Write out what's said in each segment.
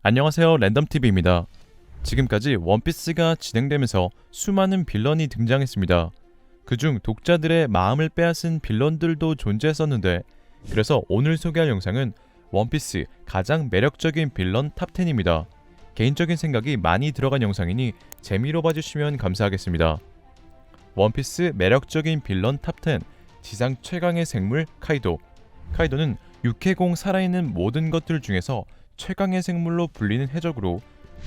안녕하세요, 랜덤TV입니다. 지금까지 원피스가 진행되면서 수많은 빌런이 등장했습니다. 그중 독자들의 마음을 빼앗은 빌런들도 존재했었는데, 그래서 오늘 소개할 영상은 원피스 가장 매력적인 빌런 탑10입니다. 개인적인 생각이 많이 들어간 영상이니 재미로 봐주시면 감사하겠습니다. 원피스 매력적인 빌런 탑10. 지상 최강의 생물 카이도. 카이도는 육해공 살아있는 모든 것들 중에서 최강의 생물로 불리는 해적으로,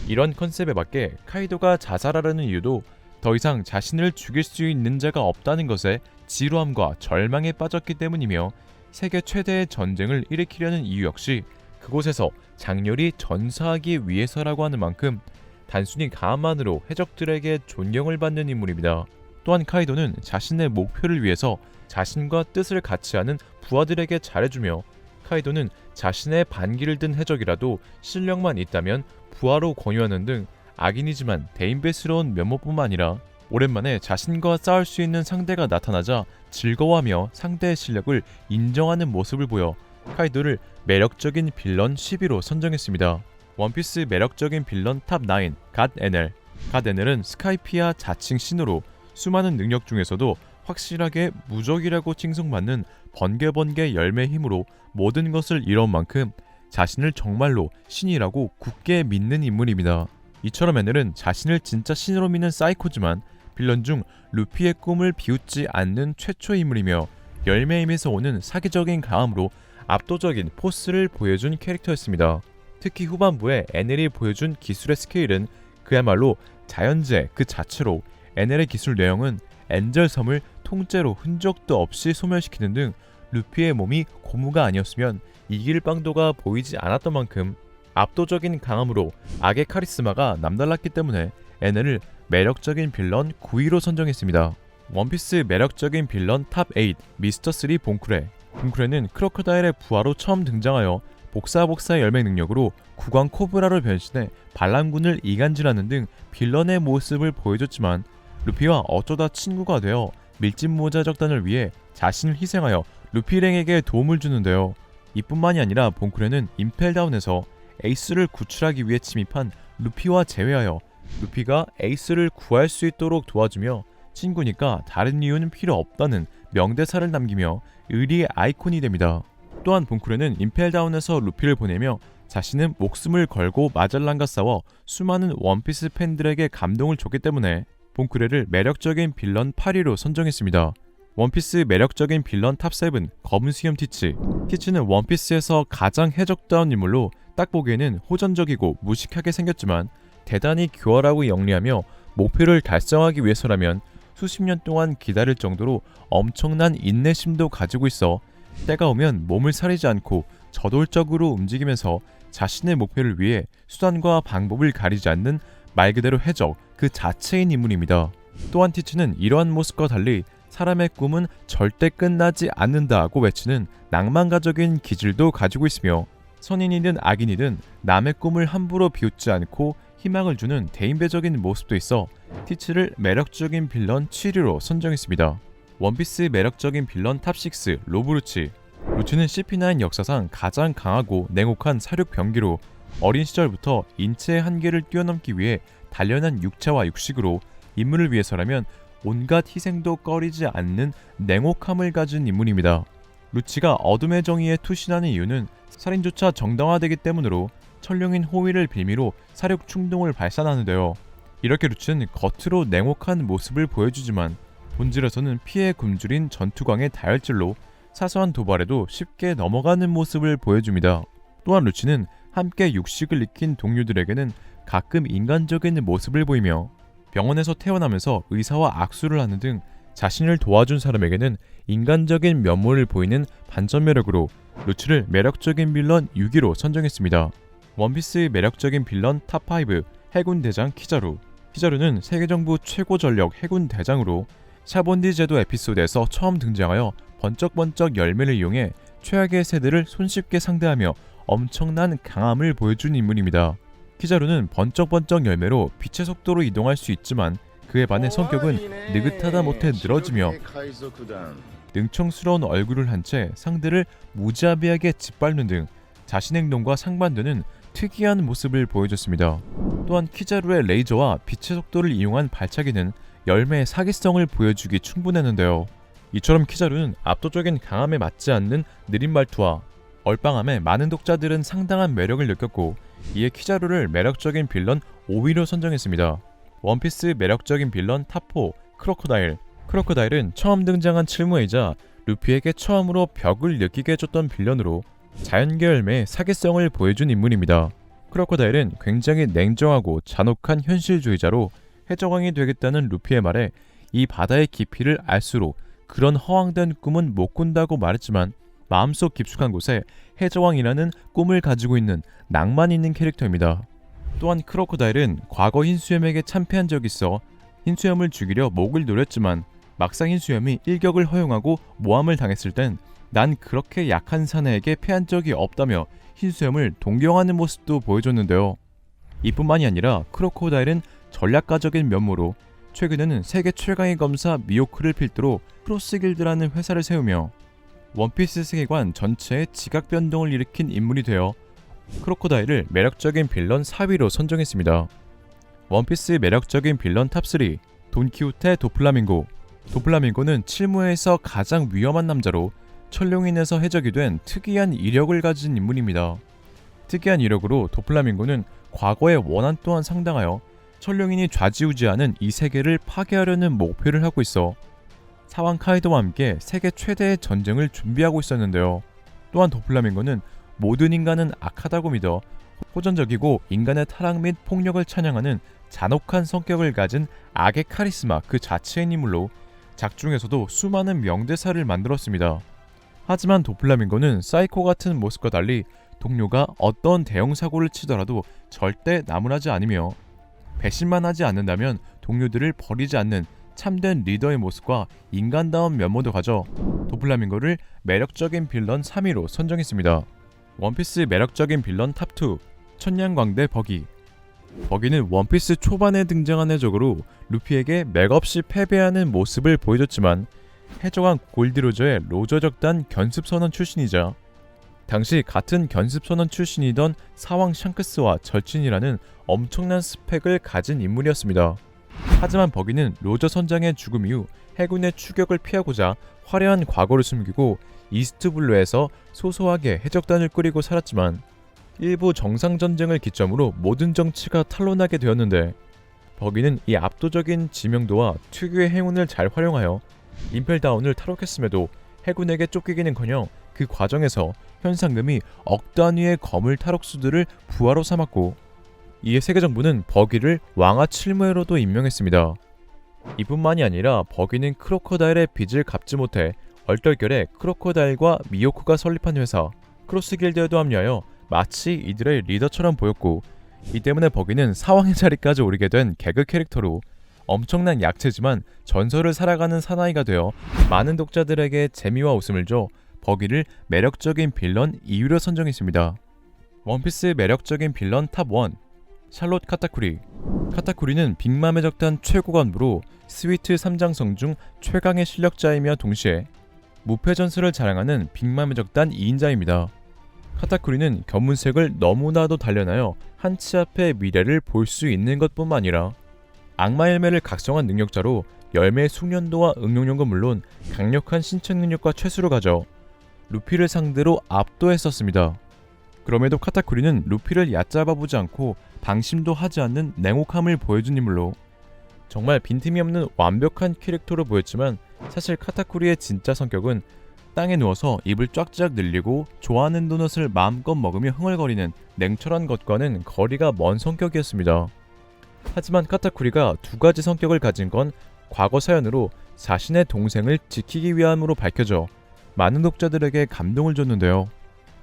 이런 컨셉에 맞게 카이도가 자살하려는 이유도 더 이상 자신을 죽일 수 있는 자가 없다는 것에 지루함과 절망에 빠졌기 때문이며, 세계 최대의 전쟁을 일으키려는 이유 역시 그곳에서 장렬히 전사하기 위해서라고 하는 만큼 단순히 강함만으로 해적들에게 존경을 받는 인물입니다. 또한 카이도는 자신의 목표를 위해서 자신과 뜻을 같이 하는 부하들에게 잘해주며, 카이도는 자신의 반기를 든 해적이라도 실력만 있다면 부하로 권유하는 등 악인이지만 대인배스러운 면모뿐만 아니라, 오랜만에 자신과 싸울 수 있는 상대가 나타나자 즐거워하며 상대의 실력을 인정하는 모습을 보여 카이도를 매력적인 빌런 10위로 선정했습니다. 원피스 매력적인 빌런 탑9. 갓 에넬. 갓 에넬은 스카이피아 자칭 신으로 수많은 능력 중에서도 확실하게 무적이라고 칭송받는 번개번개 열매 힘으로 모든 것을 이뤄온 만큼 자신을 정말로 신이라고 굳게 믿는 인물입니다. 이처럼 에넬은 자신을 진짜 신으로 믿는 사이코지만 빌런 중 루피의 꿈을 비웃지 않는 최초의 인물이며, 열매 힘에서 오는 사기적인 강함으로 압도적인 포스를 보여준 캐릭터였습니다. 특히 후반부에 에넬이 보여준 기술의 스케일은 그야말로 자연재 그 자체로, 에넬의 기술 내용은 엔젤섬을 통째로 흔적도 없이 소멸시키는 등 루피의 몸이 고무가 아니었으면 이길 방도가 보이지 않았던 만큼 압도적인 강함으로 악의 카리스마가 남달랐기 때문에 에넬을 매력적인 빌런 9위로 선정했습니다. 원피스 매력적인 빌런 탑8. 미스터 3 봉쿠레. 봉쿠레는 크로커다일의 부하로 처음 등장하여 복사복사 열매 능력으로 국왕 코브라로 변신해 반란군을 이간질하는 등 빌런의 모습을 보여줬지만, 루피와 어쩌다 친구가 되어 밀짚모자 적단을 위해 자신을 희생하여 루피랭에게 도움을 주는데요. 이뿐만이 아니라 봉쿠레는 임펠다운에서 에이스를 구출하기 위해 침입한 루피와 재회하여 루피가 에이스를 구할 수 있도록 도와주며, 친구니까 다른 이유는 필요 없다는 명대사를 남기며 의리의 아이콘이 됩니다. 또한 봉쿠레는 임펠다운에서 루피를 보내며 자신은 목숨을 걸고 마젤란과 싸워 수많은 원피스 팬들에게 감동을 줬기 때문에 봉쿠레를 매력적인 빌런 8위로 선정했습니다. 원피스 매력적인 빌런 탑7. 검은 수염 티치. 티치는 원피스에서 가장 해적다운 인물로 딱 보기에는 호전적이고 무식하게 생겼지만 대단히 교활하고 영리하며, 목표를 달성하기 위해서라면 수십 년 동안 기다릴 정도로 엄청난 인내심도 가지고 있어 때가 오면 몸을 사리지 않고 저돌적으로 움직이면서 자신의 목표를 위해 수단과 방법을 가리지 않는 말 그대로 해적 그 자체인 인물입니다. 또한 티치는 이러한 모습과 달리 사람의 꿈은 절대 끝나지 않는다고 외치는 낭만가적인 기질도 가지고 있으며, 선인이든 악인이든 남의 꿈을 함부로 비웃지 않고 희망을 주는 대인배적인 모습도 있어 티치를 매력적인 빌런 7위로 선정했습니다. 원피스 매력적인 빌런 탑6. 로브루치. 루치는 CP9 역사상 가장 강하고 냉혹한 사륙 병기로, 어린 시절부터 인체의 한계를 뛰어넘기 위해 단련한 육체와 육식으로 인물을 위해서라면 온갖 희생도 꺼리지 않는 냉혹함을 가진 인물입니다. 루치가 어둠의 정의에 투신하는 이유는 살인조차 정당화되기 때문으로 천룡인 호위를 빌미로 사륙 충동을 발산하는데요. 이렇게 루치는 겉으로 냉혹한 모습을 보여주지만 본질에서는 피에 굶주린 전투광의 다혈질로 사소한 도발에도 쉽게 넘어가는 모습을 보여줍니다. 또한 루치는 함께 육식을 익힌 동료들에게는 가끔 인간적인 모습을 보이며, 병원에서 퇴원하면서 의사와 악수를 하는 등 자신을 도와준 사람에게는 인간적인 면모를 보이는 반전 매력으로 루치를 매력적인 빌런 6위로 선정했습니다. 원피스 매력적인 빌런 탑5. 해군 대장 키자루. 키자루는 세계정부 최고 전력 해군 대장으로 샤본디 제도 에피소드에서 처음 등장하여 번쩍번쩍 열매를 이용해 최악의 세대를 손쉽게 상대하며 엄청난 강함을 보여준 인물입니다. 키자루는 번쩍번쩍 열매로 빛의 속도로 이동할 수 있지만 그에 반해 성격은 느긋하다 못해 늘어지며 능청스러운 얼굴을 한 채 상대를 무자비하게 짓밟는 등 자신 행동과 상반되는 특이한 모습을 보여줬습니다. 또한 키자루의 레이저와 빛의 속도를 이용한 발차기는 열매의 사기성을 보여주기 충분했는데요. 이처럼 키자루는 압도적인 강함에 맞지 않는 느린 말투와 얼빵함에 많은 독자들은 상당한 매력을 느꼈고, 이에 키자루를 매력적인 빌런 5위로 선정했습니다. 원피스 매력적인 빌런 탑4 크로코다일. 크로코다일은 처음 등장한 칠무이자 루피에게 처음으로 벽을 느끼게 해줬던 빌런으로 자연계 열매의 사기성을 보여준 인물입니다. 크로코다일은 굉장히 냉정하고 잔혹한 현실주의자로 해적왕이 되겠다는 루피의 말에 이 바다의 깊이를 알수록 그런 허황된 꿈은 못 꾼다고 말했지만, 마음속 깊숙한 곳에 해적왕이라는 꿈을 가지고 있는 낭만 있는 캐릭터입니다. 또한 크로코다일은 과거 흰수염에게 참패한 적이 있어 흰수염을 죽이려 목을 노렸지만, 막상 흰수염이 일격을 허용하고 모함을 당했을 땐 난 그렇게 약한 사내에게 패한 적이 없다며 흰수염을 동경하는 모습도 보여줬는데요. 이뿐만이 아니라 크로코다일은 전략가적인 면모로 최근에는 세계 최강의 검사 미호크를 필두로 크로스길드라는 회사를 세우며 원피스 세계관 전체의 지각 변동을 일으킨 인물이 되어 크로코다일을 매력적인 빌런 4위로 선정했습니다. 원피스 매력적인 빌런 탑3 돈키호테 도플라밍고. 도플라밍고는 칠무에서 가장 위험한 남자로 천룡인에서 해적이 된 특이한 이력을 가진 인물입니다. 특이한 이력으로 도플라밍고는 과거의 원한 또한 상당하여 천룡인이 좌지우지하는 이 세계를 파괴하려는 목표를 하고 있어 사왕 카이도와 함께 세계 최대의 전쟁을 준비하고 있었는데요. 또한 도플라밍고는 모든 인간은 악하다고 믿어 호전적이고 인간의 타락 및 폭력을 찬양하는 잔혹한 성격을 가진 악의 카리스마 그 자체인 인물로 작중에서도 수많은 명대사를 만들었습니다. 하지만 도플라밍고는 사이코 같은 모습과 달리 동료가 어떤 대형 사고를 치더라도 절대 나무라지 않으며, 배신만 하지 않는다면 동료들을 버리지 않는 참된 리더의 모습과 인간다운 면모도 가져 도플라밍고를 매력적인 빌런 3위로 선정했습니다. 원피스 매력적인 빌런 탑2 천냥광대 버기. 버기는 원피스 초반에 등장한 해적으로 루피에게 맥없이 패배하는 모습을 보여줬지만, 해적왕 골디로저의 로저적단 견습선원 출신이자 당시 같은 견습선원 출신이던 사왕 샹크스와 절친이라는 엄청난 스펙을 가진 인물이었습니다. 하지만 버기는 로저 선장의 죽음 이후 해군의 추격을 피하고자 화려한 과거를 숨기고 이스트블루에서 소소하게 해적단을 꾸리고 살았지만, 일부 정상전쟁을 기점으로 모든 정치가 탄로나게 되었는데, 버기는 이 압도적인 지명도와 특유의 행운을 잘 활용하여 임펠다운을 탈옥했음에도 해군에게 쫓기기는커녕 그 과정에서 현상금이 억 단위의 거물 탈옥수들을 부하로 삼았고, 이에 세계정부는 버기를 왕아 칠무회로도 임명했습니다. 이뿐만이 아니라 버기는 크로코다일의 빚을 갚지 못해 얼떨결에 크로코다일과 미호크가 설립한 회사 크로스길드에도 합류하여 마치 이들의 리더처럼 보였고, 이 때문에 버기는 사왕의 자리까지 오르게 된 개그 캐릭터로 엄청난 약체지만 전설을 살아가는 사나이가 되어 많은 독자들에게 재미와 웃음을 줘 버기를 매력적인 빌런 2위로 선정했습니다. 원피스 매력적인 빌런 탑1 샬롯 카타쿠리. 카타쿠리는 빅맘의 적단 최고 간부로 스위트 3장성 중 최강의 실력자이며 동시에 무패전술을 자랑하는 빅맘의 적단 2인자입니다. 카타쿠리는 견문색을 너무나도 단련하여 한치 앞의 미래를 볼 수 있는 것뿐만 아니라 악마 열매를 각성한 능력자로 열매의 숙련도와 응용력은 물론 강력한 신체 능력과 최수를 가져 루피를 상대로 압도했었습니다. 그럼에도 카타쿠리는 루피를 얕잡아보지 않고 방심도 하지 않는 냉혹함을 보여준 인물로 정말 빈틈이 없는 완벽한 캐릭터로 보였지만, 사실 카타쿠리의 진짜 성격은 땅에 누워서 입을 쫙쫙 늘리고 좋아하는 도넛을 마음껏 먹으며 흥얼거리는 냉철한 것과는 거리가 먼 성격이었습니다. 하지만 카타쿠리가 두 가지 성격을 가진 건 과거 사연으로 자신의 동생을 지키기 위함으로 밝혀져 많은 독자들에게 감동을 줬는데요.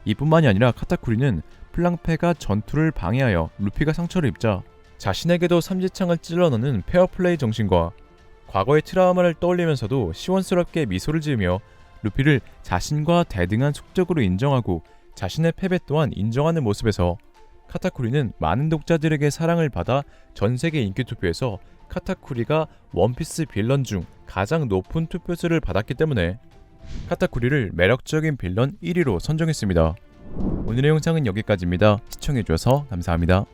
이뿐만이 아니라 카타쿠리는 플랑페가 전투를 방해하여 루피가 상처를 입자 자신에게도 삼지창을 찔러 넣는 페어플레이 정신과 과거의 트라우마를 떠올리면서도 시원스럽게 미소를 지으며 루피를 자신과 대등한 숙적으로 인정하고 자신의 패배 또한 인정하는 모습에서 카타쿠리는 많은 독자들에게 사랑을 받아 전세계 인기 투표에서 카타쿠리가 원피스 빌런 중 가장 높은 투표수를 받았기 때문에 카타쿠리를 매력적인 빌런 1위로 선정했습니다. 오늘의 영상은 여기까지입니다. 시청해주셔서 감사합니다.